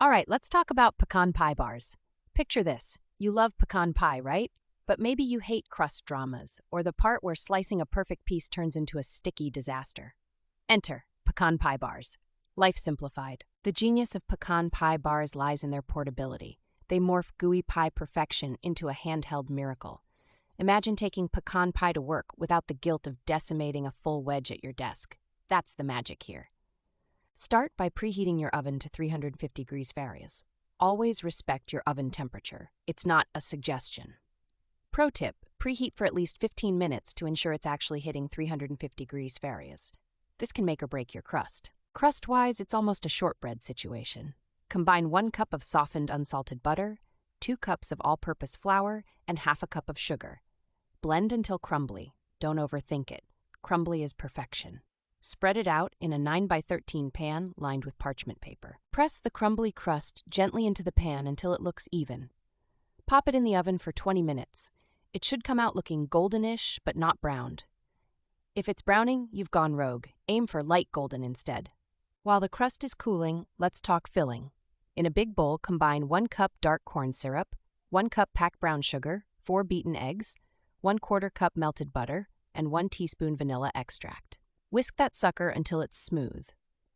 All right, let's talk about pecan pie bars. Picture this. You love pecan pie, right? But maybe you hate crust dramas, or the part where slicing a perfect piece turns into a sticky disaster. Enter pecan pie bars. Life simplified. The genius of pecan pie bars lies in their portability. They morph gooey pie perfection into a handheld miracle. Imagine taking pecan pie to work without the guilt of decimating a full wedge at your desk. That's the magic here. Start by preheating your oven to 350 degrees Fahrenheit. Always respect your oven temperature. It's not a suggestion. Pro tip, preheat for at least 15 minutes to ensure it's actually hitting 350 degrees Fahrenheit. This can make or break your crust. Crust-wise, it's almost a shortbread situation. Combine 1 cup of softened unsalted butter, 2 cups of all-purpose flour, and half a cup of sugar. Blend until crumbly. Don't overthink it. Crumbly is perfection. Spread it out in a 9x13 pan lined with parchment paper. Press the crumbly crust gently into the pan until it looks even. Pop it in the oven for 20 minutes. It should come out looking goldenish but not browned. If it's browning, you've gone rogue. Aim for light golden instead. While the crust is cooling, let's talk filling. In a big bowl, combine 1 cup dark corn syrup, 1 cup packed brown sugar, 4 beaten eggs, 1/4 cup melted butter, and 1 teaspoon vanilla extract. Whisk that sucker until it's smooth.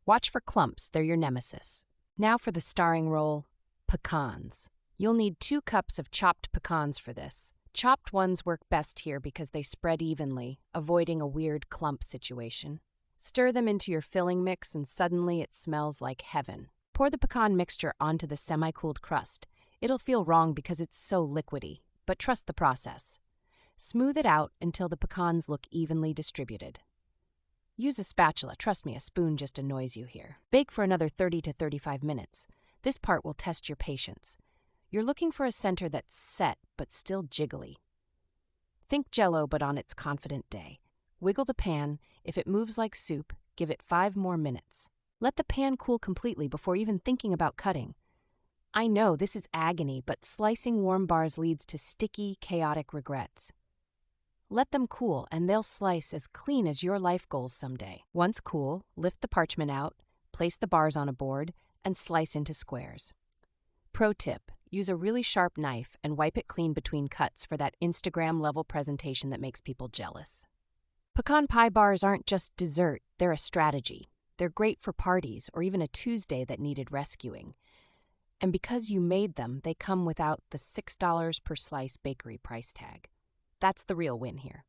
Watch for clumps, they're your nemesis. Now for the starring role, pecans. You'll need 2 cups of chopped pecans for this. Chopped ones work best here because they spread evenly, avoiding a weird clump situation. Stir them into your filling mix and suddenly it smells like heaven. Pour the pecan mixture onto the semi-cooled crust. It'll feel wrong because it's so liquidy, but trust the process. Smooth it out until the pecans look evenly distributed. Use a spatula. Trust me, a spoon just annoys you here. Bake for another 30 to 35 minutes. This part will test your patience. You're looking for a center that's set but still jiggly. Think Jell-O but on its confident day. Wiggle the pan. If it moves like soup, give it 5 more minutes. Let the pan cool completely before even thinking about cutting. I know this is agony, but slicing warm bars leads to sticky, chaotic regrets. Let them cool, and they'll slice as clean as your life goals someday. Once cool, lift the parchment out, place the bars on a board, and slice into squares. Pro tip, use a really sharp knife and wipe it clean between cuts for that Instagram-level presentation that makes people jealous. Pecan pie bars aren't just dessert, they're a strategy. They're great for parties or even a Tuesday that needed rescuing. And because you made them, they come without the $6 per slice bakery price tag. That's the real win here.